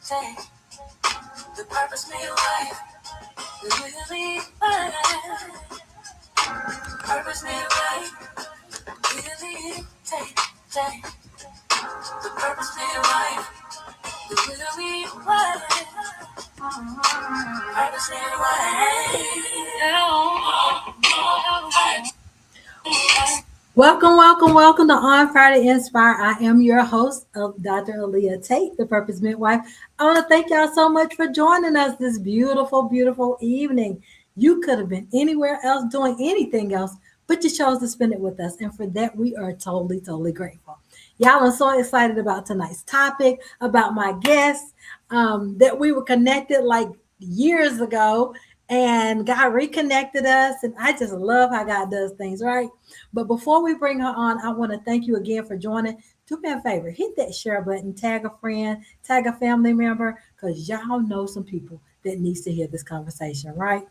Tate, the Purpose Midwife, really Purpose Midwife, really Tate, the Purpose Midwife, really Purpose Midwife. Welcome to On Friday Inspire. I am your host of Dr. Aleigha Tate, the Purpose Midwife. I want to thank y'all so much for joining us this beautiful evening. You could have been anywhere else doing anything else, but you chose to spend it with us. And for that, we are totally grateful. Y'all, I'm so excited about tonight's topic, about my guests, that we were connected like years ago and God reconnected us. And I just love how God does things, right? But before we bring her on, I want to thank you again for joining. Do me a favor, hit that share button, tag a friend, tag a family member, because y'all know some people that needs to hear this conversation, right?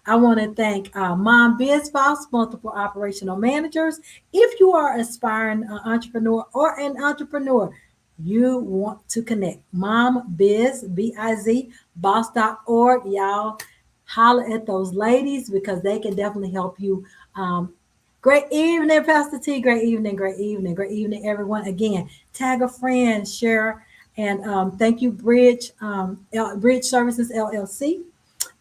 I want to thank Mom Biz Boss, multiple operational managers. If you are an aspiring entrepreneur or an entrepreneur, you want to connect. Mom Biz, B-I-Z, boss.org. Y'all holler at those ladies because they can definitely help you. Great evening, Pastor T. Great evening, everyone. Again, tag a friend, share, and thank you, Bridge Services LLC.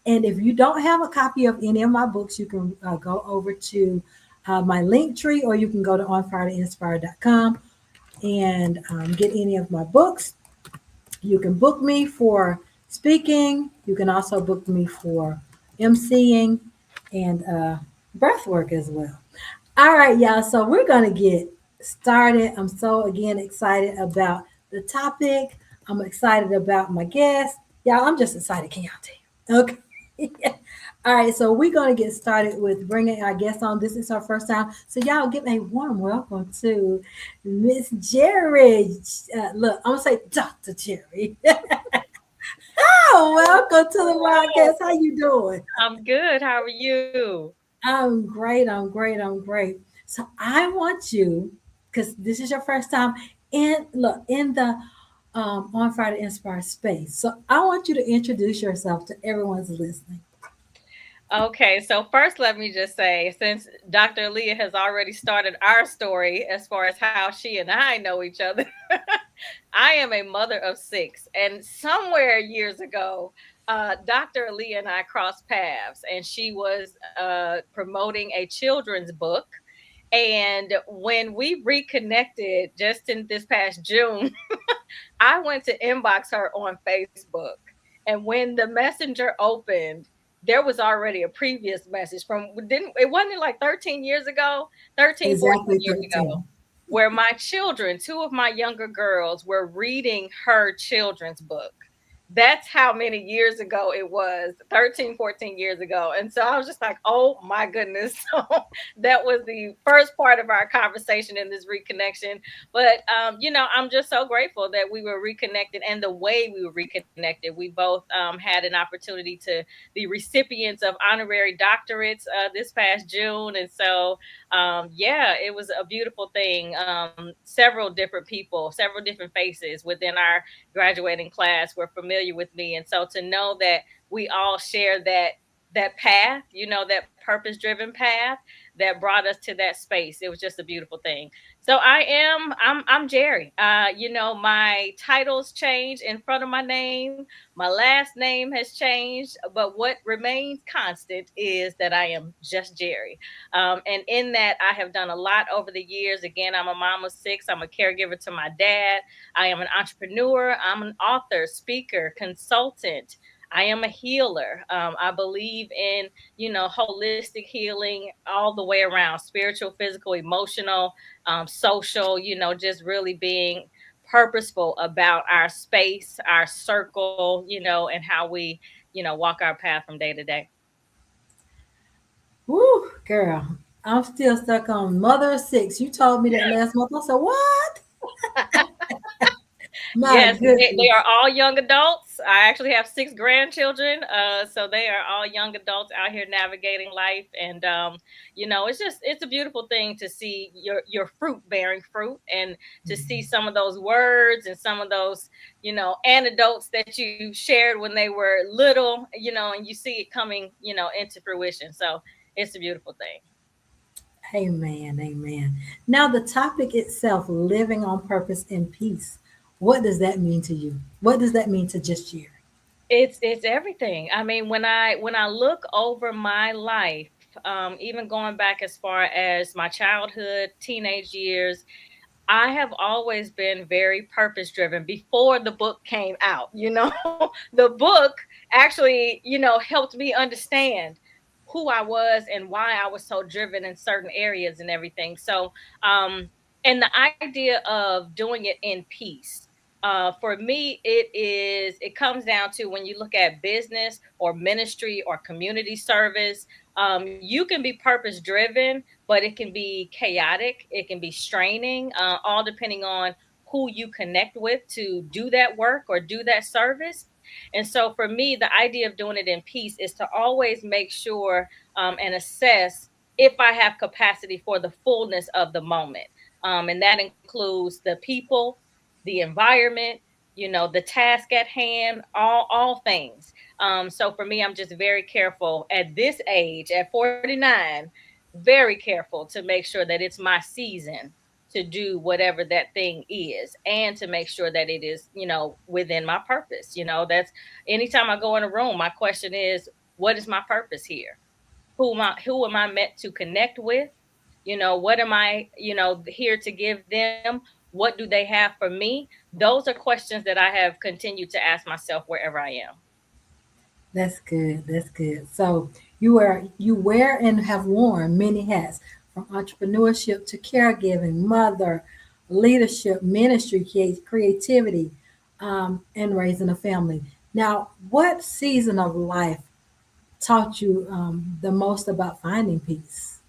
And if you don't have a copy of any of my books, you can go over to my link tree, or you can go to onfridayinspire.com and get any of my books. You can book me for speaking. You can also book me for emceeing and breath work as well. All right, y'all. So we're going to get started. I'm so, again, excited about the topic. I'm excited about my guest. Y'all, I'm just excited. Can y'all tell? Okay. All right, so we're going to get started with bringing our guest on. This is our first time. So y'all give a warm welcome to Miss Jerri. Look, I'm going to say Dr. Jerri. Oh, welcome to the podcast. How you doing? I'm good. How are you? I'm great. So I want you, because this is your first time in the On Friday Inspire space. So I want you to introduce yourself to everyone's listening. Okay, so first let me just say, since Dr. Aleigha has already started our story as far as how she and I know each other, I am a mother of six. And somewhere years ago, Dr. Aleigha and I crossed paths, and she was promoting a children's book. And when we reconnected just in this past June, I went to inbox her on Facebook. And when the messenger opened, there was already a previous message from didn't it wasn't like 13 years ago, 13, 14 Exactly years ago, 13. where my children, two of my younger girls, were reading her children's book. That's how many years ago it was, 13, 14 years ago. And so I was just like, oh my goodness. So that was the first part of our conversation in this reconnection. But, I'm just so grateful that we were reconnected and the way we were reconnected. We both had an opportunity to be recipients of honorary doctorates this past June. And so, yeah, it was a beautiful thing. Several different people, several different faces within our graduating class were familiar with me. And so to know that we all share that path, that purpose driven path that brought us to that space. It was just a beautiful thing. So I'm Jerri. My titles changed in front of my name. My last name has changed, but what remains constant is that I am just Jerri. And in that, I have done a lot over the years. Again, I'm a mom of six. I'm a caregiver to my dad. I am an entrepreneur. I'm an author, speaker, consultant. I am a healer. I believe in, holistic healing all the way around, spiritual, physical, emotional, social, just really being purposeful about our space, our circle, and how we, walk our path from day to day. Woo, girl. I'm still stuck on mother of six. You told me that last month. I said, what? My Yes, they goodness. are all young adults. I actually have six grandchildren. So they are all young adults out here navigating life. And, it's a beautiful thing to see your fruit bearing fruit, and to see some of those words and some of those, anecdotes that you shared when they were little, and you see it coming, into fruition. So it's a beautiful thing. Amen. Amen. Now, the topic itself, living on purpose in peace. What does that mean to you? What does that mean to just you? It's everything. I mean, when I look over my life, even going back as far as my childhood, teenage years, I have always been very purpose driven before the book came out. The book actually, helped me understand who I was and why I was so driven in certain areas and everything. So, and the idea of doing it in peace. For me, it comes down to when you look at business or ministry or community service, you can be purpose driven, but it can be chaotic. It can be straining, all depending on who you connect with to do that work or do that service. And so for me, the idea of doing it in peace is to always make sure and assess if I have capacity for the fullness of the moment. And that includes the people, the environment, the task at hand, all things. So for me, I'm just very careful at this age, at 49, very careful to make sure that it's my season to do whatever that thing is, and to make sure that it is, within my purpose. That's anytime I go in a room, my question is, what is my purpose here? Who am I meant to connect with? What am I, here to give them? What do they have for me? Those are questions that I have continued to ask myself wherever I am. That's good. That's good. So you wear and have worn many hats, from entrepreneurship to caregiving, mother, leadership, ministry, creativity, and raising a family. Now, what season of life taught you the most about finding peace?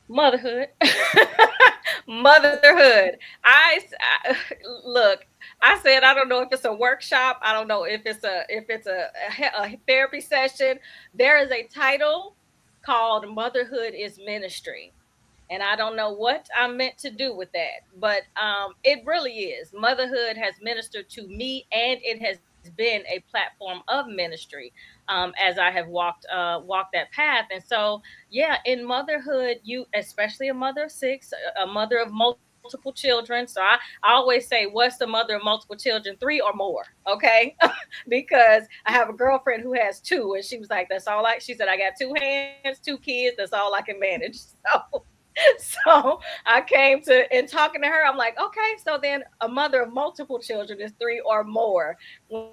Motherhood. Motherhood. Look, I said I don't know if it's a workshop, I don't know if it's a therapy session. There is a title called Motherhood is Ministry, and I don't know what I'm meant to do with that, but it really is. Motherhood has ministered to me, and it has been a platform of ministry, as I have walked that path. And so, yeah, in motherhood, you, especially a mother of six, a mother of multiple children. So I always say, what's the mother of multiple children? Three or more, okay? Because I have a girlfriend who has two, and she was like, "That's all I." She said, "I got two hands, two kids. That's all I can manage." So so I came to and talking to her, I'm like, okay, so then a mother of multiple children is three or more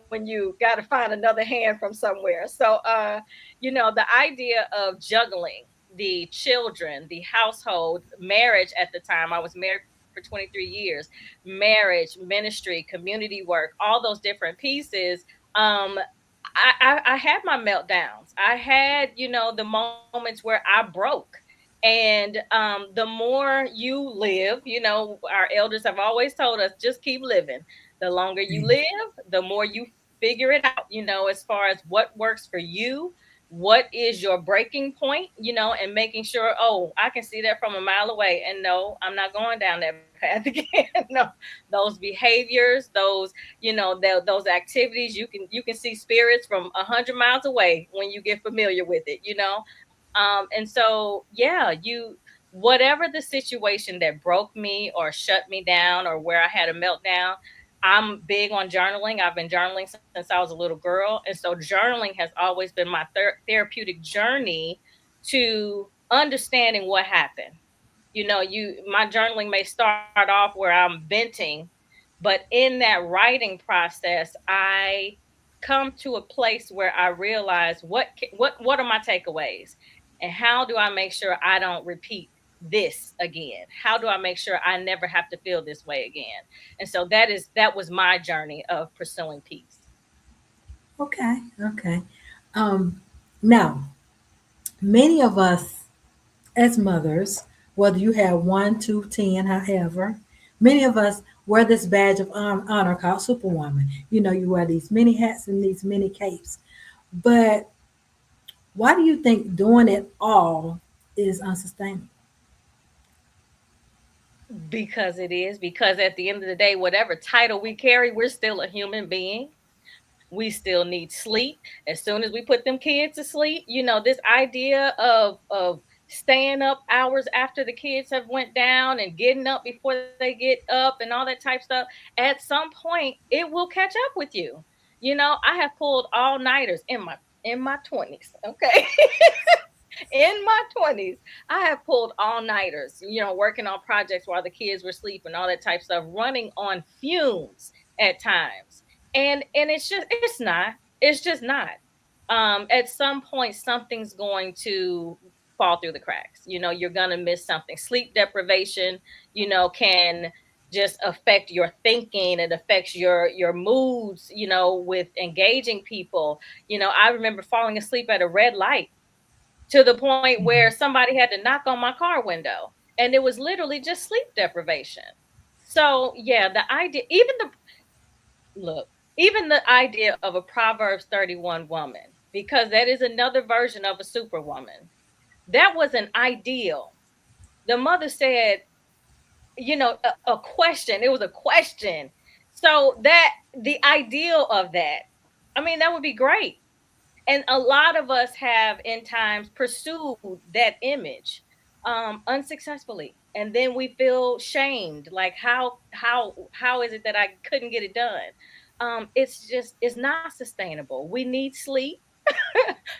when you got to find another hand from somewhere. So, the idea of juggling the children, the household, marriage at the time, I was married for 23 years, marriage, ministry, community work, all those different pieces. Um, I had my meltdowns. I had, the moments where I broke. And the more you live, our elders have always told us, just keep living. The longer you live, the more you figure it out, as far as what works for you, what is your breaking point, and making sure, oh, I can see that from a mile away. And no, I'm not going down that path again. No, those behaviors, those activities, you can see spirits from 100 miles away when you get familiar with it. And so, yeah, whatever the situation that broke me or shut me down or where I had a meltdown, I'm big on journaling. I've been journaling since I was a little girl. And so, journaling has always been my therapeutic journey to understanding what happened. My journaling may start off where I'm venting, but in that writing process, I come to a place where I realize what are my takeaways, and how do I make sure I don't repeat this again? How do I make sure I never have to feel this way again? And so that was my journey of pursuing peace. Okay, okay. Um, Now, many of us as mothers, whether you have one, two, 10, however, many of us wear this badge of honor called Superwoman. You wear these many hats and these many capes. But why do you think doing it all is unsustainable? Because it is. Because at the end of the day, whatever title we carry, we're still a human being. We still need sleep. As soon as we put them kids to sleep, this idea of staying up hours after the kids have went down and getting up before they get up and all that type stuff, at some point it will catch up with you. I have pulled all-nighters in my 20s, okay? In my 20s, I have pulled all-nighters, working on projects while the kids were sleeping, all that type stuff, running on fumes at times. And it's just not. At some point something's going to fall through the cracks. You're going to miss something. Sleep deprivation, can just affect your thinking. It affects your moods, with engaging people. I remember falling asleep at a red light to the point where somebody had to knock on my car window, and it was literally just sleep deprivation. So yeah, the idea, even the idea of a Proverbs 31 woman, because that is another version of a superwoman, that was an ideal. The mother said, a question. It was a question. So that the ideal of that, I mean, that would be great. And a lot of us have in times pursued that image unsuccessfully, and then we feel shamed, like how is it that I couldn't get it done. It's not sustainable. We need sleep.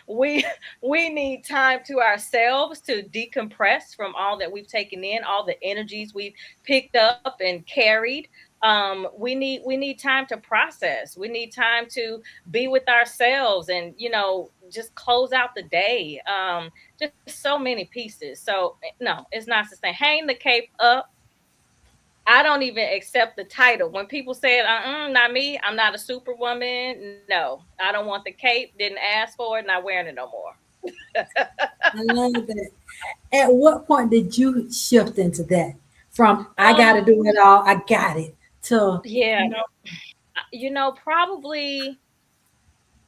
we we need time to ourselves to decompress from all that we've taken in, all the energies we've picked up and carried. We need time to process. We need time to be with ourselves and just close out the day. Just so many pieces. So no, it's not sustainable. Hang the cape up. I don't even accept the title. When people say, not me, I'm not a superwoman. No, I don't want the cape. Didn't ask for it, not wearing it no more. I love that. At what point did you shift into that? From I got to um, do it all, I got it, to, yeah, probably.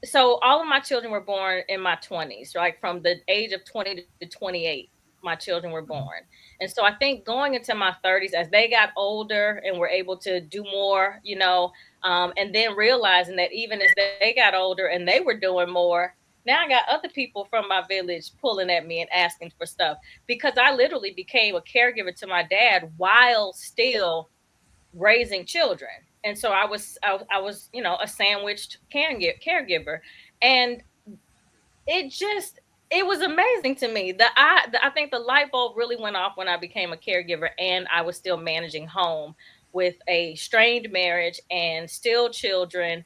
So all of my children were born in my 20s, like from the age of 20 to 28, my children were born. And so I think going into my 30s, as they got older and were able to do more, and then realizing that even as they got older and they were doing more, now I got other people from my village pulling at me and asking for stuff, because I literally became a caregiver to my dad while still raising children. And so I was a sandwiched caregiver. And it was amazing to me. I think the light bulb really went off when I became a caregiver and I was still managing home with a strained marriage and still children,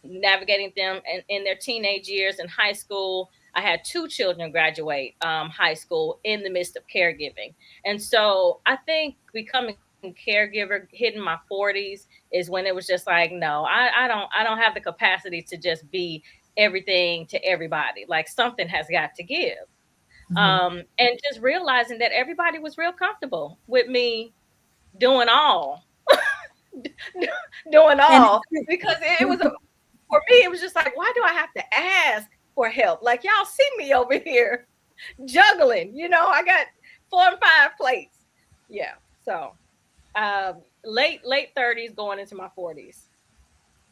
navigating them in their teenage years and high school. I had two children graduate high school in the midst of caregiving. And so I think becoming caregiver hitting my 40s is when it was just like, no, I don't have the capacity to just be everything to everybody. Like, something has got to give. mhm. And just realizing that everybody was real comfortable with me doing all, doing And all, because it was for me, it was just like, why do I have to ask for help? Like, y'all see me over here juggling, I got 4 and 5 plates. Yeah. So late 30s going into my 40s.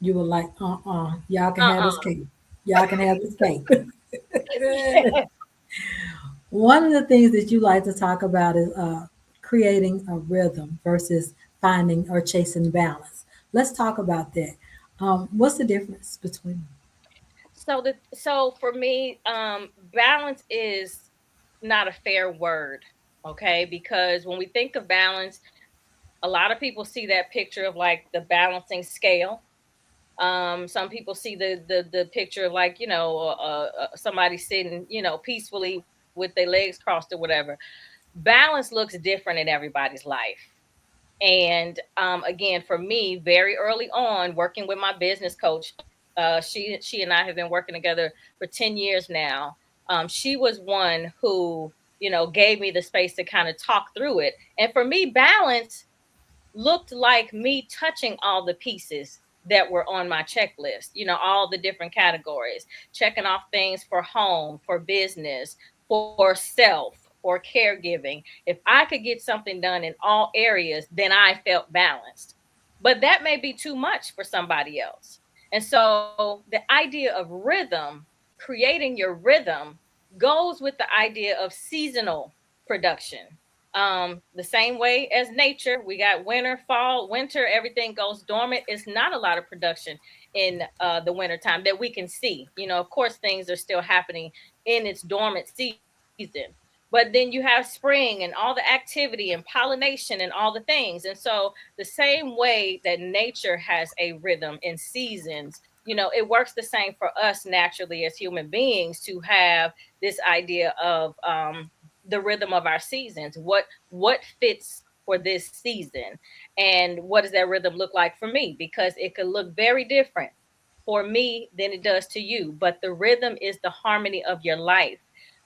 you were like, y'all can have this Uh-uh. cake. Y'all can have this cake. One of the things that you like to talk about is creating a rhythm versus finding or chasing balance. Let's talk about that. What's the difference between them? So for me, balance is not a fair word, okay? Because when we think of balance, a lot of people see that picture of like the balancing scale. Some people see the picture of, like, somebody sitting, peacefully with their legs crossed or whatever. Balance looks different in everybody's life. And again, for me, very early on, working with my business coach, she and I have been working together for 10 years now. She was one who, gave me the space to kind of talk through it. And for me, balance looked like me touching all the pieces that were on my checklist, all the different categories, checking off things for home, for business, for self, for caregiving. If I could get something done in all areas, then I felt balanced. But that may be too much for somebody else. And so the idea of rhythm, creating your rhythm, goes with the idea of seasonal production. The same way as nature, we got winter, fall, winter, everything goes dormant. It's not a lot of production in the winter time that we can see. Of course, things are still happening in its dormant season. But then you have spring and all the activity and pollination and all the things. And so, the same way that nature has a rhythm in seasons, it works the same for us naturally as human beings to have this idea of the rhythm of our seasons. What fits for this season, and what does that rhythm look like for me? Because it could look very different for me than it does to you, but the rhythm is the harmony of your life.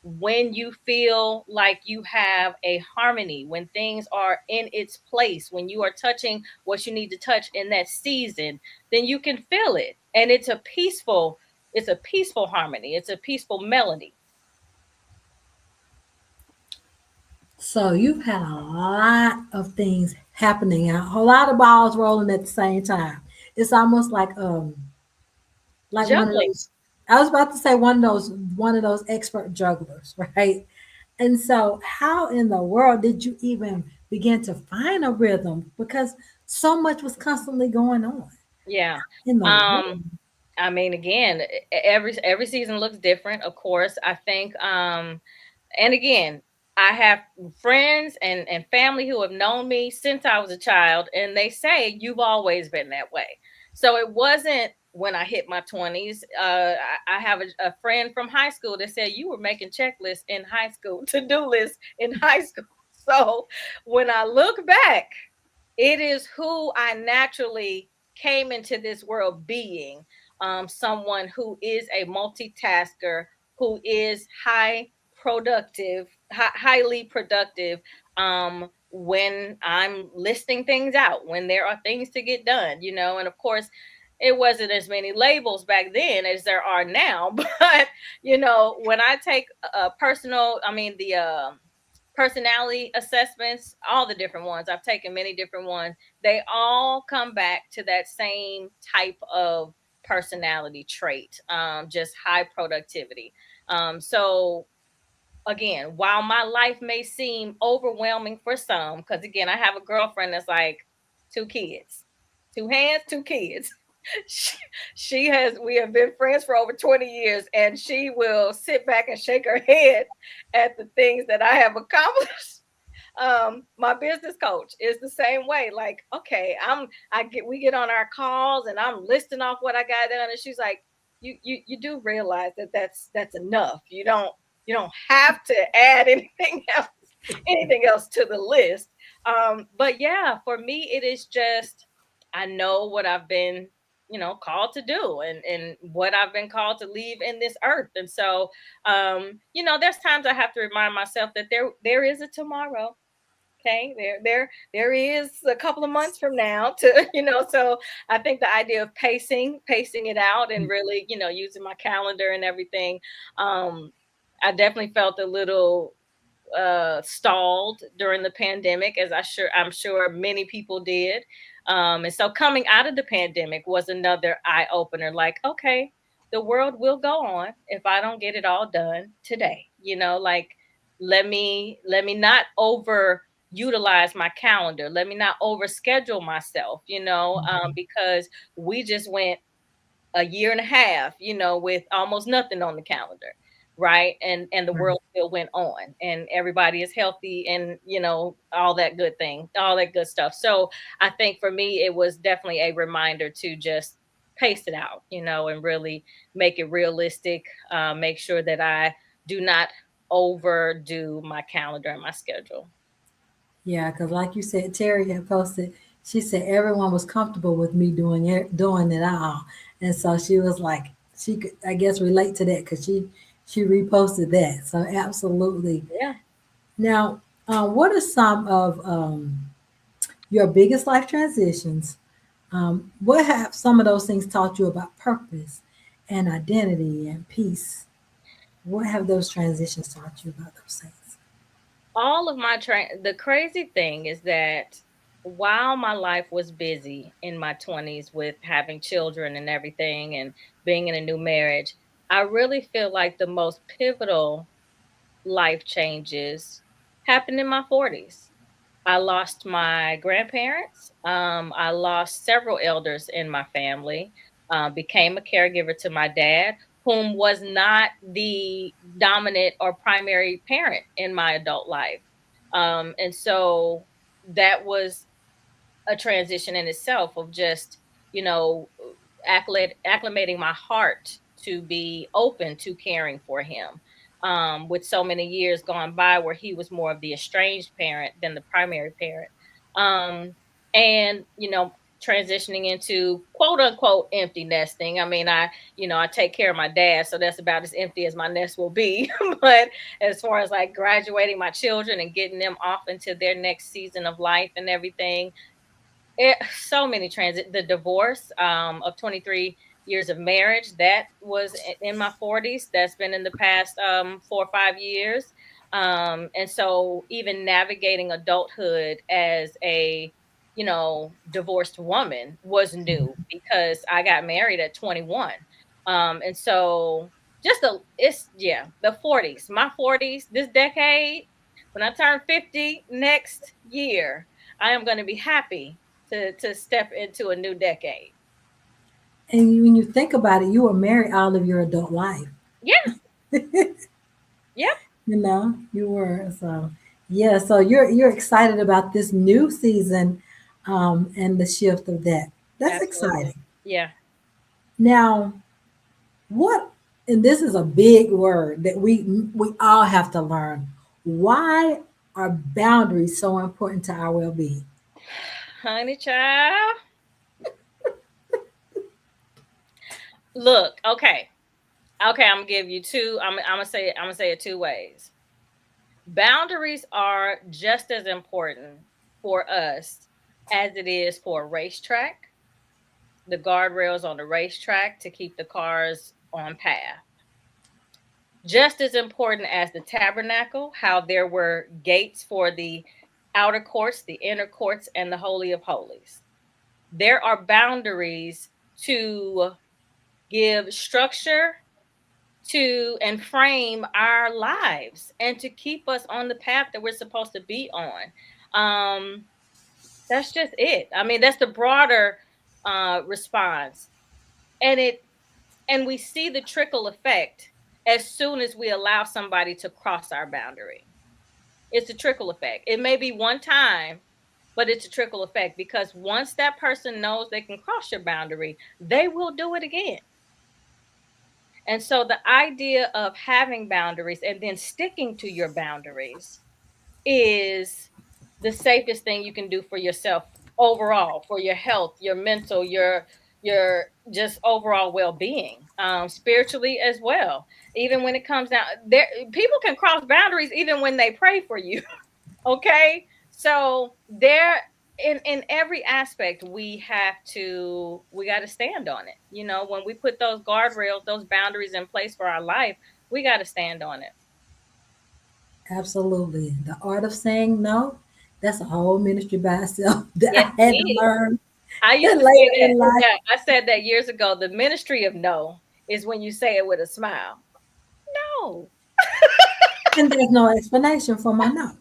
When you feel like you have a harmony, when things are in its place, when you are touching what you need to touch in that season, then you can feel it, and it's a peaceful harmony, it's a peaceful melody. So you've had a lot of things happening, a lot of balls rolling at the same time. It's almost like one of Juggling. those. I was about to say one of those expert jugglers, right? And so, how in the world did you even begin to find a rhythm? Because so much was constantly going on Yeah. in the Um, world. I mean, again, every season looks different, of course. I think, and again, I have friends and family who have known me since I was a child, and they say you've always been that way. So it wasn't when I hit my 20s. I have a friend from high school that said you were making checklists in high school, to-do lists in high school. So when I look back, it is who I naturally came into this world being, someone who is a multitasker, who is highly productive, when I'm listing things out, when there are things to get done, and of course, it wasn't as many labels back then as there are now. But when I take a personal, I mean, the personality assessments, all the different ones. I've taken many different ones. They all come back to that same type of personality trait, just high productivity. So, again, while my life may seem overwhelming for some, because again, I have a girlfriend that's like two kids, two hands, two kids. she, we have been friends for over 20 years, and she will sit back and shake her head at the things that I have accomplished. My business coach is the same way. Like, okay, we get on our calls and I'm listing off what I got done, and she's like, you do realize that that's enough. You don't have to add anything else to the list. But yeah, for me, it is just, I know what I've been, called to do, and what I've been called to leave in this earth. And so, there's times I have to remind myself that there is a tomorrow. Okay, there is a couple of months from now to, so I think the idea of pacing it out, and really, using my calendar and everything. I definitely felt a little stalled during the pandemic, as I'm sure many people did. And so coming out of the pandemic was another eye opener. Like, okay, the world will go on if I don't get it all done today. Like, let me not over utilize my calendar. Let me not overschedule myself. Because we just went a year and a half, with almost nothing on the calendar, right? And the Right. world still went on, and everybody is healthy, and all that good thing, all that good stuff. So I think for me, it was definitely a reminder to just pace it out, and really make it realistic. Make sure that I do not overdo my calendar and my schedule. Yeah, because like you said, Terry had posted. She said everyone was comfortable with me doing it all, and so she was like, she could, I guess, relate to that because she reposted that. So absolutely. Yeah. Now, what are some of Your biggest life transitions. What have some of those things taught you about purpose and identity and peace? What have those transitions taught you about those things? All of my the crazy thing is that while my life was busy in my 20s with having children and everything and being in a new marriage, I really feel like the most pivotal life changes happened in my 40s. I lost my grandparents. I lost several elders in my family. Became a caregiver to my dad, whom was not the dominant or primary parent in my adult life. And so that was a transition in itself of just, you know, acclimating my heart to be open to caring for him. With so many years gone by where he was more of the estranged parent than the primary parent. Um, and, transitioning into quote unquote empty nesting. I mean, I take care of my dad, so that's about as empty as my nest will be. But as far as like graduating my children and getting them off into their next season of life and everything, so many transit. The divorce of 23 years of marriage, that was in my 40s. That's been in the past 4 or 5 years. And so even navigating adulthood as a divorced woman was new because I got married at 21. And so it's, yeah, the 40s, my 40s, this decade, when I turn 50 next year, I am going to be happy to step into a new decade. And when you think about it, you were married all of your adult life. Yeah, yeah, You were. So yeah, so you're excited about this new season, and the shift of that. That's absolutely. exciting. Yeah. Now, what? And this is a big word that we all have to learn. Why are boundaries so important to our well-being? Honey child. Look, okay. Okay, I'm gonna give you two. I'm gonna say it two ways. Boundaries are just as important for us as it is for a racetrack, the guardrails on the racetrack to keep the cars on path. Just as important as the tabernacle, how there were gates for the outer courts, the inner courts, and the Holy of Holies. There are boundaries to give structure to and frame our lives and to keep us on the path that we're supposed to be on. That's just it. I mean, that's the broader response. And we see the trickle effect as soon as we allow somebody to cross our boundary. It's a trickle effect. It may be one time, but it's a trickle effect because once that person knows they can cross your boundary, they will do it again. And so the idea of having boundaries and then sticking to your boundaries is the safest thing you can do for yourself overall, for your health, your mental, your just overall well-being, spiritually as well. Even when it comes down there, people can cross boundaries even when they pray for you. Okay, so there, in every aspect we got to stand on it. When we put those guardrails, those boundaries in place for our life, we got to stand on it. Absolutely. The art of saying no, that's a whole ministry by itself that Yes, I it had to is. learn I used to say later that. in life. Yeah, I said that years ago. The ministry of no is when you say it with a smile. No. And there's no explanation for my no.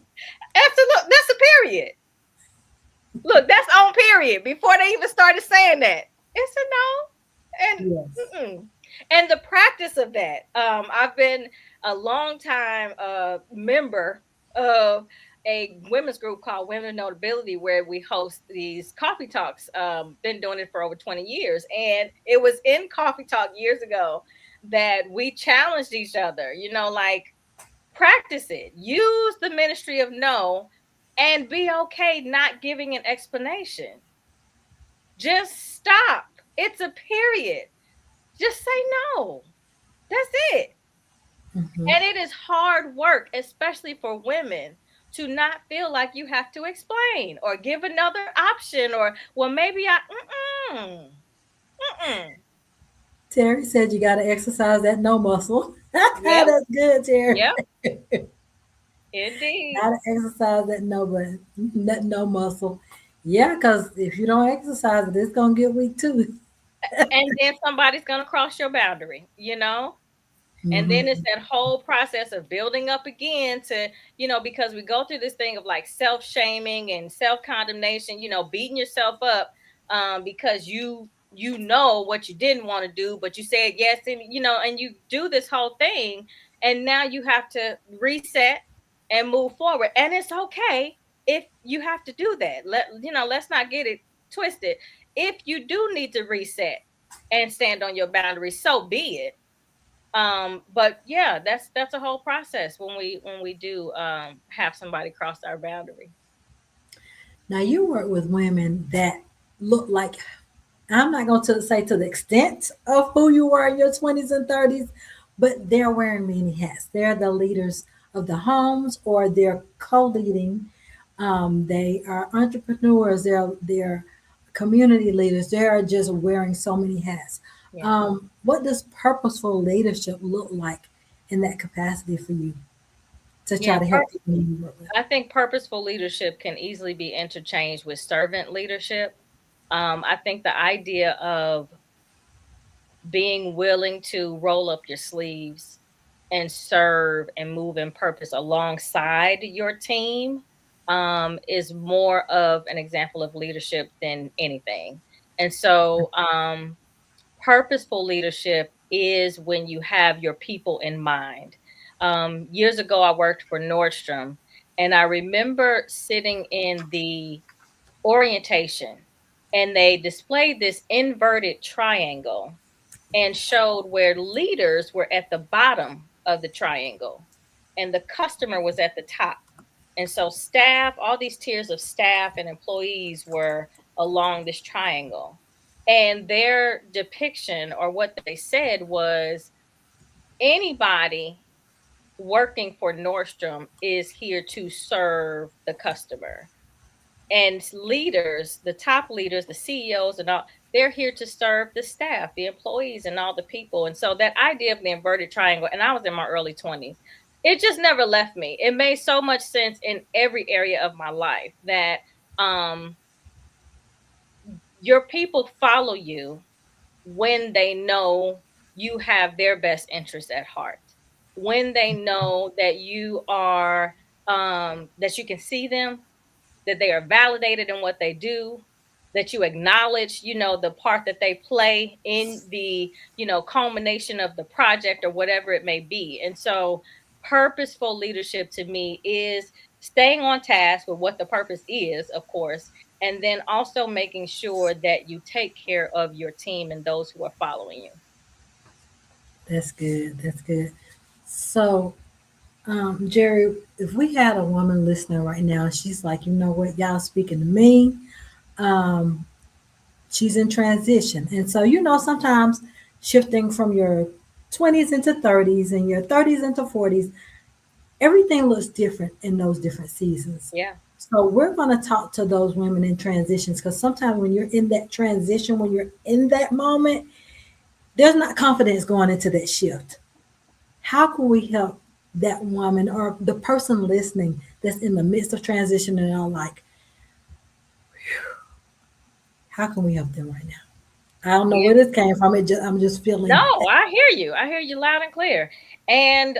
Absolutely. That's a period. Look, that's on period before they even started saying that. It's a no. And Yes. and the practice of that. I've been a long time member of a women's group called Women of Notability, where we host these coffee talks. Been doing it for over 20 years. And it was in coffee talk years ago that we challenged each other, like practice it. Use the ministry of no and be okay not giving an explanation. Just stop. It's a period. Just say no. That's it. Hmm. And it is hard work, especially for women to not feel like you have to explain or give another option, or well, maybe I mm-mm, mm-mm. Terry said you got to exercise that no muscle. Yep, That's good, Terry. yep, indeed. Got to exercise that no muscle. Yeah, because if you don't exercise it, it's gonna get weak too. And then somebody's gonna cross your boundary, And then it's Hmm. that whole process of building up again to, because we go through this thing of like self shaming and self condemnation, beating yourself up, because you know what you didn't want to do, but you said yes, and and you do this whole thing, and now you have to reset and move forward, and it's okay if you have to do that. Let's not get it twisted. If you do need to reset and stand on your boundaries, so be it. But yeah, that's a whole process when we do have somebody cross our boundary. Now you work with women that look like, I'm not going to say to the extent of who you were in your 20s and 30s, but they're wearing many hats. They're the leaders of the homes, or they're co-leading. They are entrepreneurs. They're community leaders. They are just wearing so many hats. Yeah. What does purposeful leadership look like in that capacity for you to try Yeah, to help people you work with? I think purposeful leadership can easily be interchanged with servant leadership. I think the idea of being willing to roll up your sleeves and serve and move in purpose alongside your team, is more of an example of leadership than anything. And so, purposeful leadership is when you have your people in mind. Years ago, I worked for Nordstrom, and I remember sitting in the orientation, and they displayed this inverted triangle and showed where leaders were at the bottom of the triangle and the customer was at the top. And so, staff, all these tiers of staff and employees were along this triangle. And their depiction, or what they said, was anybody working for Nordstrom is here to serve the customer. And leaders, the top leaders, the CEOs and all, they're here to serve the staff, the employees, and all the people. And so that idea of the inverted triangle, and I was in my early 20s, it just never left me. It made so much sense in every area of my life that um your people follow you when they know you have their best interests at heart, when they know that you are, that you can see them, that they are validated in what they do, that you acknowledge, the part that they play in the, culmination of the project or whatever it may be. And so purposeful leadership to me is staying on task with what the purpose is, of course, and then also making sure that you take care of your team and those who are following you. That's good. That's good. So, Jerry, if we had a woman listening right now, she's like, you know what, y'all speaking to me. Um, she's in transition. And so, sometimes shifting from your 20s into 30s and your 30s into 40s, everything looks different in those different seasons. Yeah. So, we're going to talk to those women in transitions, because sometimes when you're in that transition, when you're in that moment, there's not confidence going into that shift. How can we help that woman or the person listening that's in the midst of transition and are like, how can we help them right now? I don't know Yeah. where this came from. I'm just feeling. No, I hear you. I hear you loud and clear. And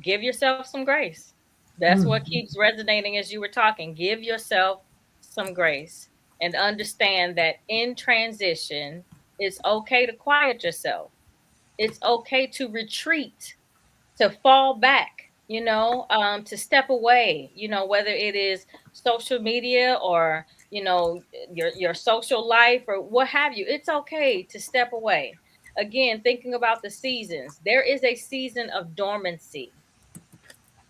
give yourself some grace. That's what Mm, keeps resonating as you were talking. Give yourself some grace and understand that in transition, it's okay to quiet yourself. It's okay to retreat, to fall back, to step away, whether it is social media or, your social life or what have you. It's okay to step away. Again, thinking about the seasons, there is a season of dormancy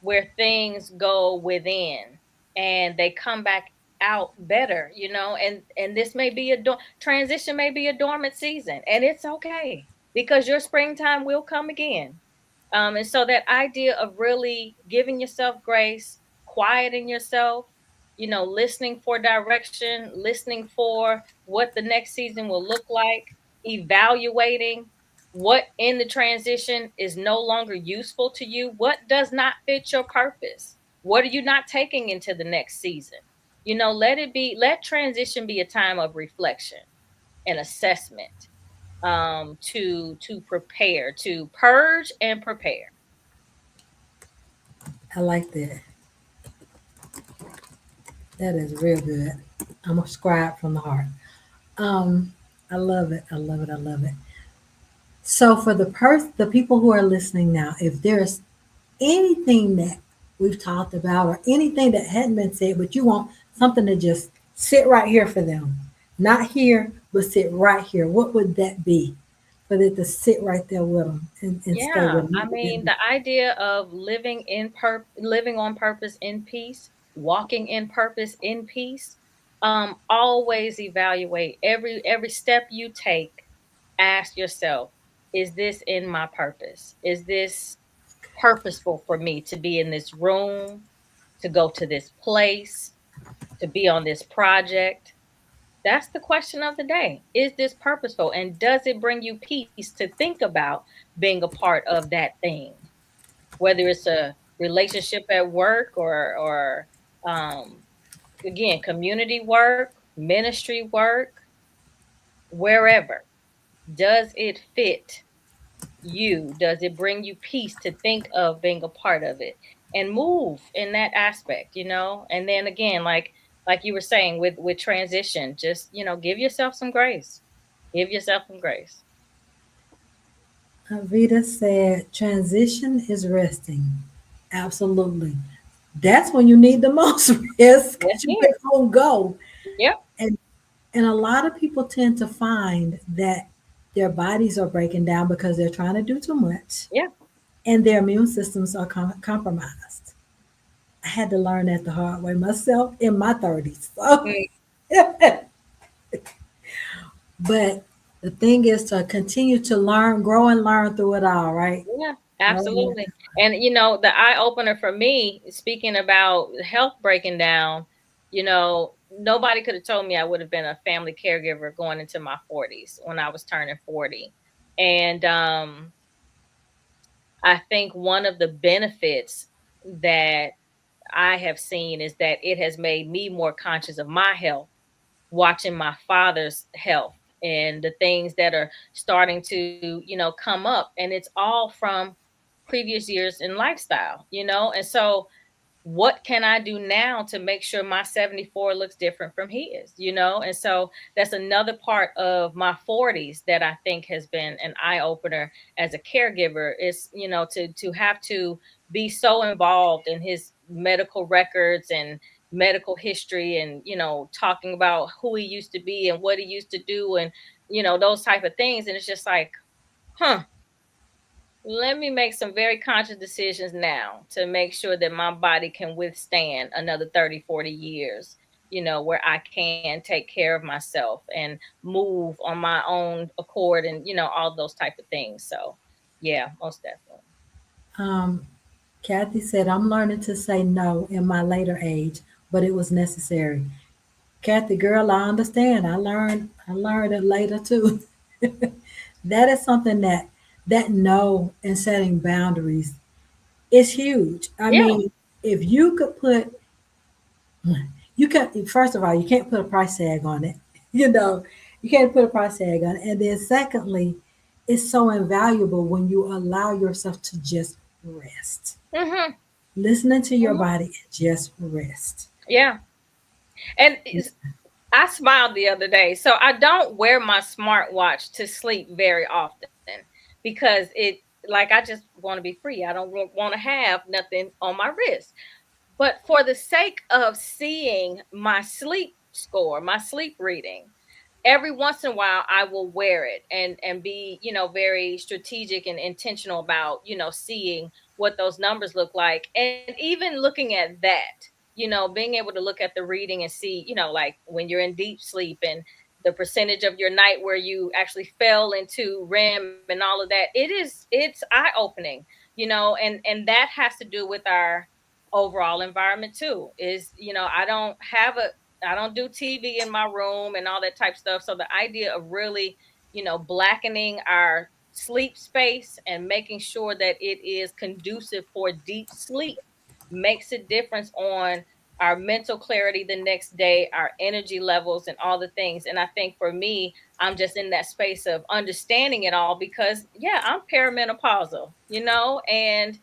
where things go within and they come back out better, and this may be transition, may be a dormant season, and it's okay because your springtime will come again. And so that idea of really giving yourself grace, quieting yourself, listening for direction, listening for what the next season will look like, evaluating what in the transition is no longer useful to you, what does not fit your purpose, what are you not taking into the next season. Let transition be a time of reflection and assessment, to prepare, to purge and prepare. I like that. That is real good. I'm a scribe from the heart. Um, I love it. I love it. I love it. So for the people who are listening now, if there's anything that we've talked about or anything that hadn't been said, but you want something to just sit right here for them, not here, but sit right here, what would that be? For it to sit right there with them and stay Yeah, with them. I What would that mean, be? the idea of living on purpose in peace, walking in purpose in peace. Always evaluate every step you take. Ask yourself, is this in my purpose? Is this purposeful for me to be in this room, to go to this place, to be on this project? That's the question of the day. Is this purposeful? And does it bring you peace to think about being a part of that thing? Whether it's a relationship at work, or again, community work, ministry work, wherever. Does it fit you? Does it bring you peace to think of being a part of it and move in that aspect? And then again, like you were saying with transition, just give yourself some grace. Give yourself some grace. Vita said, transition is resting. Absolutely. That's when you need the most rest Yes, because you it ain't is. gonna go. Yep. And and a lot of people tend to find that their bodies are breaking down because they're trying to do too much Yeah. and their immune systems are compromised. I had to learn that the hard way myself in my 30s. So, Mm, but the thing is to continue to learn, grow and learn through it all, right? yeah, Grow and learn. absolutely. And the eye opener for me, speaking about health breaking down, nobody could have told me I would have been a family caregiver going into my 40s when I was turning 40. And I think one of the benefits that I have seen is that it has made me more conscious of my health, watching my father's health and the things that are starting to, come up. And it's all from previous years in lifestyle. And so what can I do now to make sure my 74 looks different from his? And so that's another part of my 40s that I think has been an eye opener as a caregiver, is, to have to be so involved in his medical records and medical history, and, talking about who he used to be and what he used to do, and, those type of things. And it's just like, huh, let me make some very conscious decisions now to make sure that my body can withstand another 30, 40 years, where I can take care of myself and move on my own accord, and, all those type of things. So, yeah, most definitely. Um, Kathy said, I'm learning to say no in my later age, but it was necessary. Kathy, girl, I understand. I learned it later too. That is something that no and setting boundaries is huge. I Yeah. mean, if you could put you can first of all, you can't put a price tag on it. You know, you can't put a price tag on it. And then secondly, it's so invaluable when you allow yourself to just rest. Hmm. Listening to your Hmm. body and just rest. Yeah. And I smiled the other day. So I don't wear my smartwatch to sleep very often, because like, I just want to be free. I don't want to have nothing on my wrist. But for the sake of seeing my sleep score, my sleep reading, every once in a while I will wear it and be, very strategic and intentional about, seeing what those numbers look like. And even looking at that, being able to look at the reading and see, like when you're in deep sleep, and the percentage of your night where you actually fell into REM and all of that. It's eye opening, and that has to do with our overall environment too. Is, I don't do TV in my room and all that type stuff. So the idea of really, blackening our sleep space and making sure that it is conducive for deep sleep makes a difference on our mental clarity the next day, our energy levels, and all the things. And I think for me, I'm just in that space of understanding it all because, yeah, I'm perimenopausal, and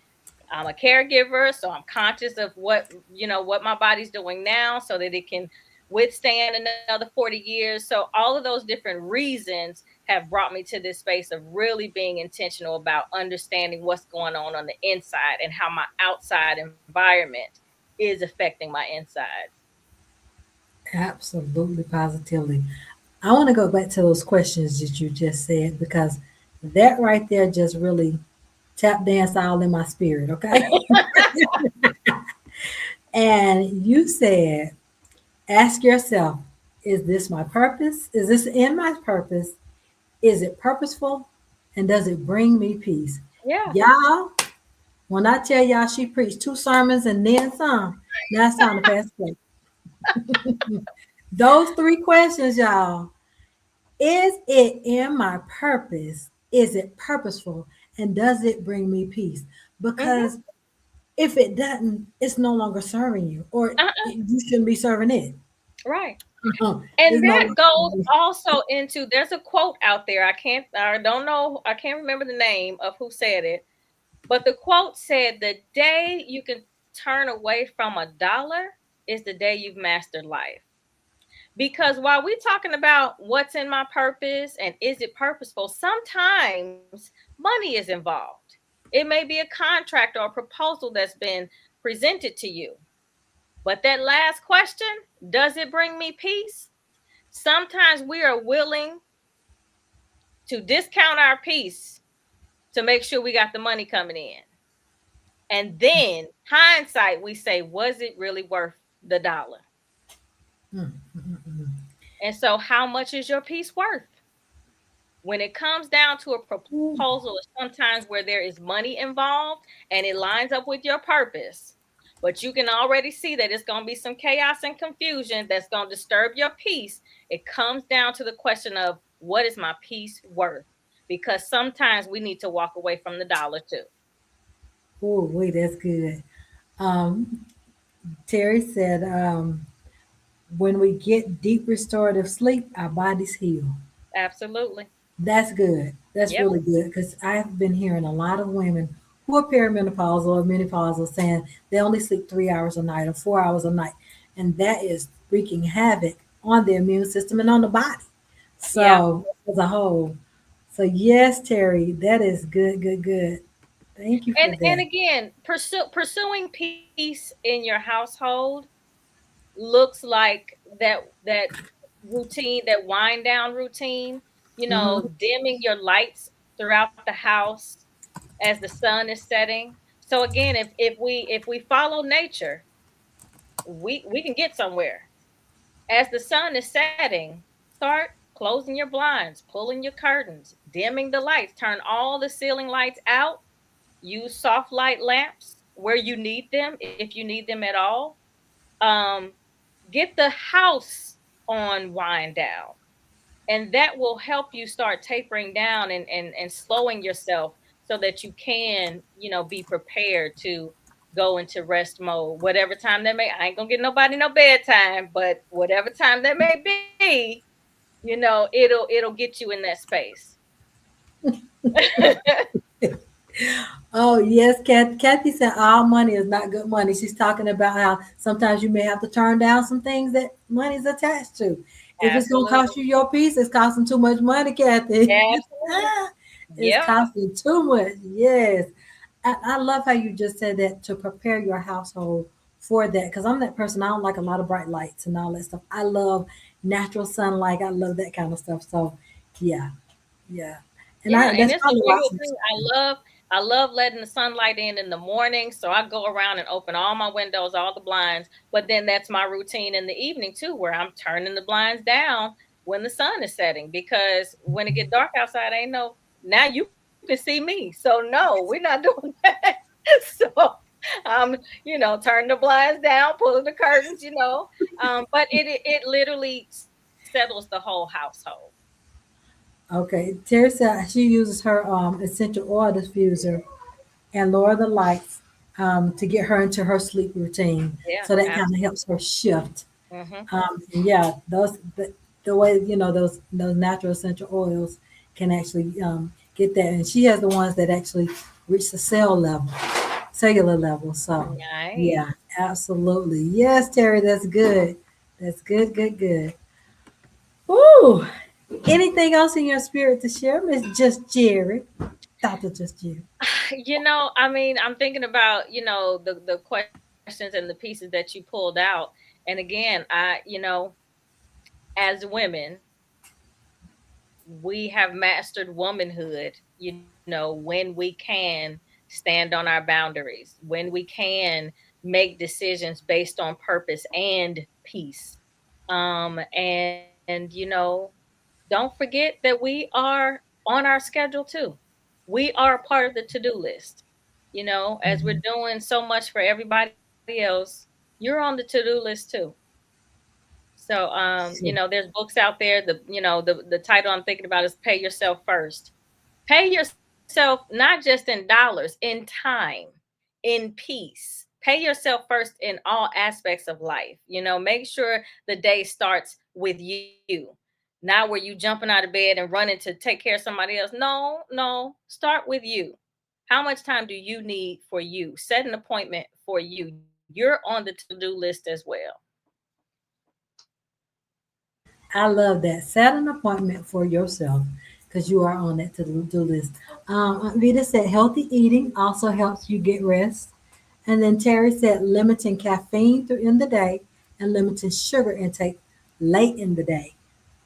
I'm a caregiver, so I'm conscious of what my body's doing now so that it can withstand another 40 years. So all of those different reasons have brought me to this space of really being intentional about understanding what's going on the inside and how my outside environment is affecting my inside. Absolutely, positively. I want to go back to those questions that you just said because that right there just really tap dance all in my spirit, okay? And you said, ask yourself, is this my purpose? Is this in my purpose? Is it purposeful? And does it bring me peace? Yeah. Y'all, when I tell y'all she preached 2 sermons and then some, now it's time to pass the plate. Those 3 questions, y'all. Is it in my purpose? Is it purposeful? And does it bring me peace? Hmm. Because if it doesn't, it's no longer serving you, or Uh-uh. you shouldn't be serving it. Right. It's And no that goes longer. also into, there's a quote out there. I don't know, I can't remember the name of who said it, but the quote said, the day you can turn away from a dollar is the day you've mastered life. Because while we're talking about what's in my purpose and is it purposeful, sometimes money is involved. It may be a contract or a proposal that's been presented to you. But that last question, does it bring me peace? Sometimes we are willing to discount our peace to make sure we got the money coming in. And then hindsight, we say, was it really worth the dollar? Mm, mm, mm, And so, how much is your peace worth? When it comes down to a mm. proposal, or sometimes where there is money involved and it lines up with your purpose, but you can already see that it's going to be some chaos and confusion that's going to disturb your peace. It comes down to the question of, what is my peace worth? Because sometimes we need to walk away from the dollar too. Oh, wait, that's good. Um, Terry said, when we get deep restorative sleep, our bodies heal. Absolutely. That's good. That's Yep. really good because I've been hearing a lot of women who are perimenopausal or menopausal saying they only sleep 3 hours a night or 4 hours a night. And that is wreaking havoc on the immune system and on the body. Yeah. So, as a whole. So, yes, Terry, that is good, good, good. Thank you for And that. again, pursuing peace in your household looks like that routine, that wind down routine, Hmm. dimming your lights throughout the house as the sun is setting. So again, if we follow nature, we can get somewhere. As the sun is setting, start closing your blinds, pulling your curtains, dimming the lights, turn all the ceiling lights out. Use soft light lamps where you need them, if you need them at all. Um, get the house on wind down, and that will help you start tapering down and slowing yourself so that you can, be prepared to go into rest mode. Whatever time that may, I ain't gonna get nobody no bedtime, but whatever time that may be, it'll get you in that space. Oh, yes, Kathy said all money is not good money. She's talking about how sometimes you may have to turn down some things that money's attached to. If it's going to Absolutely. cost you your peace, it's costing too much money, Kathy. Absolutely. It's Yep. costing too much. Yes. I love how you just said that to prepare your household for that because I'm that person. I don't like a lot of bright lights and all that stuff. I love natural sunlight. I love that kind of stuff. So, yeah, yeah. And Yeah, and that's it's a probably why visual some. thing. I love letting the sunlight in the morning. So I go around and open all my windows, all the blinds. But then that's my routine in the evening too, where I'm turning the blinds down when the sun is setting. Because when it get dark outside, ain't no, now you can see me. So no, we're not doing that. So Turn the blinds down, pull the curtains, but it literally settles the whole household. Okay, Terry said she uses her essential oil diffuser and lower the lights to get her into her sleep routine. Yeah, So that kind of absolutely. helps her shift. Hmm. And yeah, the way those natural essential oils can actually get that, and she has the ones that actually reach the cellular level. So Nice. yeah, absolutely. Yes, Terry, that's good. That's good, good, good. Ooh, anything else in your spirit to share, Miss Just Jerry? Dr. Just Jerry. I mean, I'm thinking about, the questions and the pieces that you pulled out. And again, as women, we have mastered womanhood, when we can stand on our boundaries, when we can make decisions based on purpose and peace. And don't forget that we are on our schedule too. We are a part of the to-do list. As we're Mhm. doing so much for everybody else, you're on the to-do list too. So, So, there's books out there. The title I'm thinking about is Pay Yourself First. Pay yourself not just in dollars, in time, in peace. Pay yourself first in all aspects of life. Make sure the day starts with you. Not where you jumping out of bed and running to take care of somebody else. No, no. Start with you. How much time do you need for you? Set an appointment for you. You're on the to-do list as well. I love that. Set an appointment for yourself because you are on that to-do list. Aunt Vita said healthy eating also helps you get rest. And then Terry said limiting caffeine through in the day and limiting sugar intake late in the day.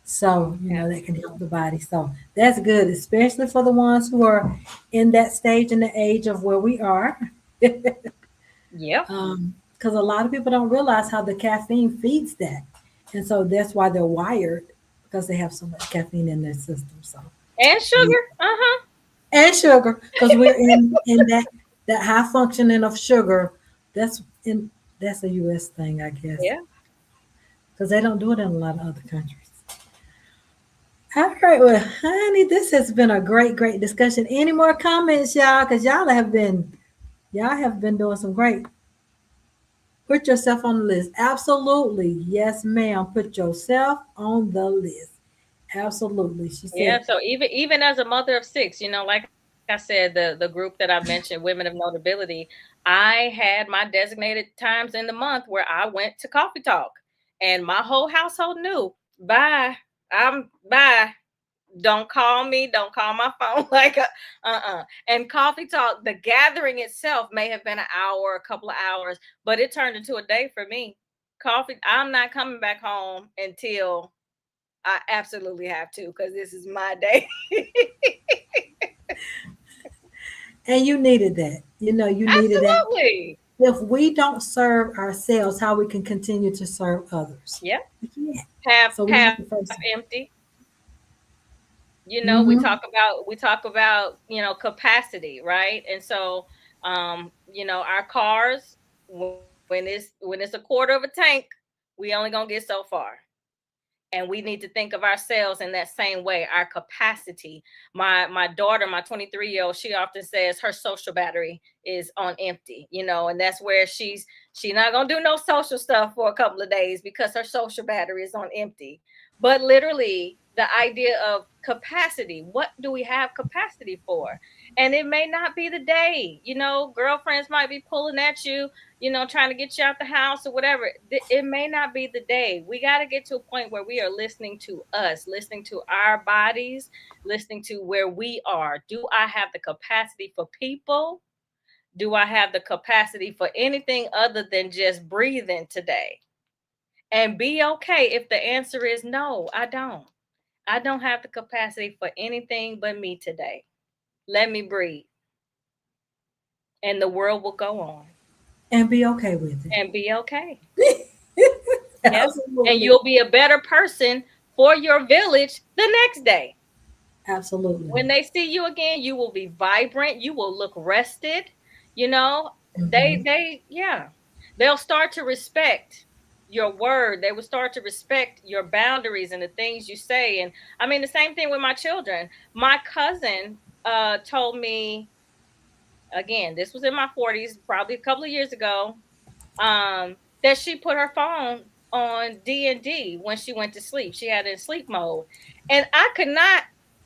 So, that can help Absolutely. the body. So that's good, especially for the ones who are in that stage in the age of where we are. Yep. Because a lot of people don't realize how the caffeine feeds that. And so that's why they're wired because they have so much caffeine in their system. So, And yeah. sugar. Uh-huh. And sugar because we're in that high functioning of sugar. That's in that's a US thing, I guess, Yeah. because they don't do it in a lot of other countries. All right, well, honey, this has been a great, great discussion. Any more comments, y'all? Because y'all have been doing some great. Put yourself on the list. Absolutely. Yes, ma'am. Put yourself on the list. Absolutely. She Yeah, said, so even as a mother of six, like I said, the group that I mentioned, Women of Notability, I had my designated times in the month where I went to coffee talk, and my whole household knew. Bye, I'm bye. Don't call me. Don't call my phone. Like, And coffee talk, the gathering itself may have been an hour, a couple of hours, but it turned into a day for me. Coffee. I'm not coming back home until I absolutely have to because this is my day. and you needed that. You needed that. Absolutely. If we don't serve ourselves, how we can continue to serve others? Yeah. We can't. Half So we have half to first. empty. We Mm-hmm. talk about capacity, right? And so our cars, when it's a quarter of a tank, we only gonna get so far. And we need to think of ourselves in that same way, our capacity. My daughter, my 23-year-old, she often says her social battery is on empty, and that's where she's not gonna do no social stuff for a couple of days because her social battery is on empty. But literally, the idea of capacity, what do we have capacity for? And it may not be the day. Girlfriends might be pulling at you, trying to get you out the house or whatever. It may not be the day. We got to get to a point where we are listening to us, listening to our bodies, listening to where we are. Do I have the capacity for people? Do I have the capacity for anything other than just breathing today? And be okay if the answer is no, I don't. I don't have the capacity for anything but me today. Let me breathe, and the world will go on And be okay with and be okay. it. Yep. And Absolutely. you'll be a better person for your village the next day. Absolutely. When they see you again, you will be vibrant. You will look rested. You know, Yeah, they'll start to respect your word. They will start to respect your boundaries and the things you say. And I mean, the same thing with my children. My cousin told me, again, this was in my 40s, probably a couple of years ago, that she put her phone on D&D when she went to sleep. She had it in sleep mode. And I could not,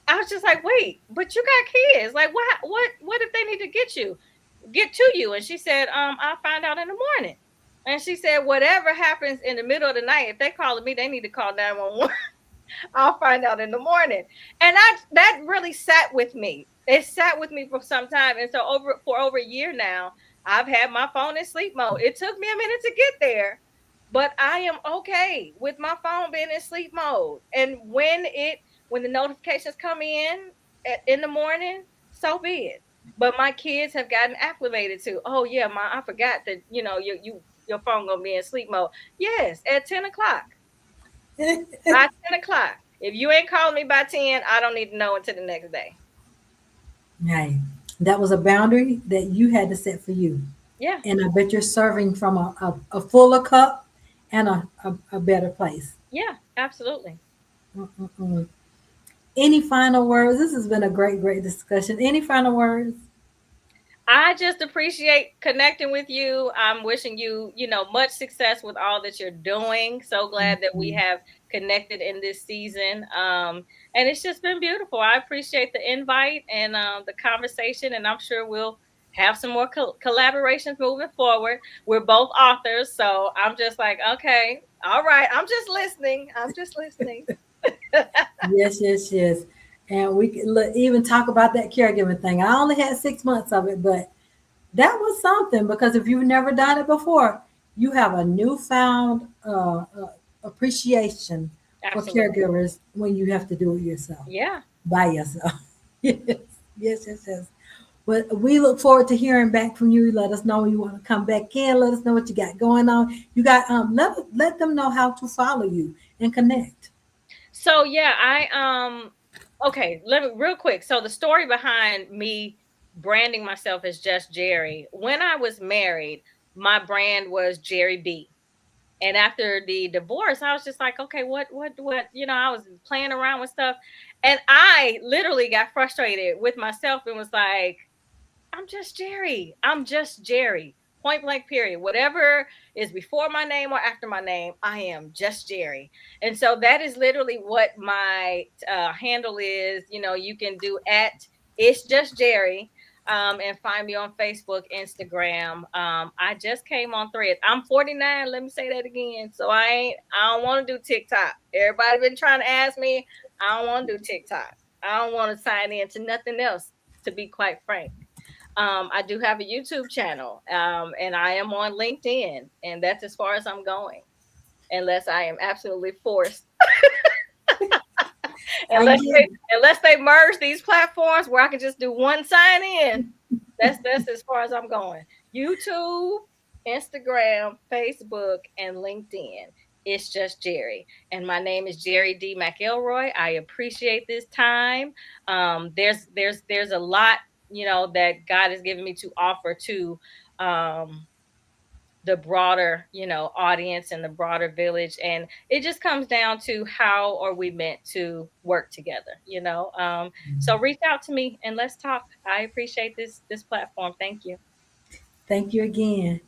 I was just like, wait, but you got kids. Like, what if they need to get to you? And she said, I'll find out in the morning. And she said, whatever happens in the middle of the night, if they call me, they need to call 911. I'll find out in the morning. And that really sat with me. It sat with me for some time. And so for over a year now, I've had my phone in sleep mode. It took me a minute to get there, but I am okay with my phone being in sleep mode. And when the notifications come in the morning, so be it. But my kids have gotten acclimated to, oh yeah, I forgot that your phone gonna be in sleep mode. Yes, at 10 o'clock. By 10 o'clock. If you ain't calling me by 10, I don't need to know until the next day. Hey, that was a boundary that you had to set for you. Yeah. And I bet you're serving from a fuller cup and a better place. Yeah, absolutely. Mm-mm-mm. Any final words? This has been a great, great discussion. Any final words? I just appreciate connecting with you. I'm wishing you, much success with all that you're doing. So glad that we Mhm. have connected in this season. And it's just been beautiful. I appreciate the invite and the conversation, and I'm sure we'll have some more collaborations moving forward. We're both authors, so I'm just like, okay, all right. I'm just listening. I'm just listening. Yes, yes, yes. And we can even talk about that caregiving thing. I only had 6 months of it, but that was something because if you've never done it before, you have a newfound appreciation for Absolutely. caregivers when you have to do it yourself, Yeah. by yourself. Yes, yes, yes, yes. But we look forward to hearing back from you. Let us know when you want to come back in. Let us know what you got going on. You got let them know how to follow you and connect. So yeah, okay, let me real quick. So the story behind me branding myself as just Jerri, when I was married, my brand was Jerri D. And after the divorce, I was just like, okay, I was playing around with stuff. And I literally got frustrated with myself and was like, I'm just Jerri. I'm just Jerri. Point blank, period. Whatever is before my name or after my name, I am just Jerri. And so that is literally what my handle is. You can do at It's Just Jerri. And find me on Facebook, Instagram. I just came on Threads. I'm 49. Let me say that again. So I don't want to do TikTok. Everybody been trying to ask me. I don't want to do TikTok. I don't want to sign in to nothing else, to be quite frank. I do have a YouTube channel, and I am on LinkedIn, and that's as far as I'm going, unless I am absolutely forced. I unless get they unless they merge these platforms where I can just do one sign in. That's as far as I'm going. YouTube, Instagram, Facebook, and LinkedIn. It's just Jerri, and my name is Jerri D. McElroy. I appreciate this time. There's a lot that God has given me to offer to um, the broader audience and the broader village, and it just comes down to how are we meant to work together. So reach out to me and let's talk. I appreciate this platform. Thank you. Thank you again.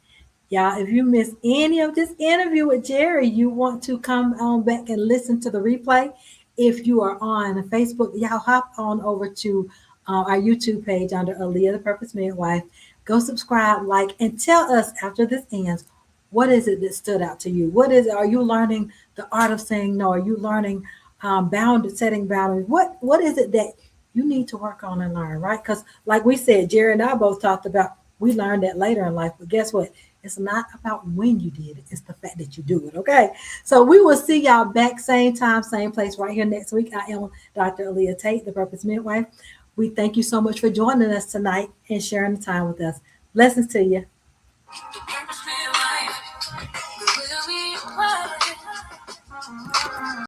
Y'all, if you missed any of this interview with Jerri, you want to come on back and listen to the replay. If you are on Facebook, y'all hop on over to our YouTube page under Aleigha the Purpose Midwife. Go subscribe, like, and tell us after this ends, what is it that stood out to you? What is it? Are you learning the art of saying no? Are you learning setting boundaries? What is it that you need to work on and learn, right? Because like we said, Jerri and I both talked about we learned that later in life, but guess what? It's not about when you did it, it's the fact that you do it. Okay. So we will see y'all back, same time, same place, right here next week. I am Dr. Aleigha Tate, the Purpose Midwife. We thank you so much for joining us tonight and sharing the time with us. Blessings to you.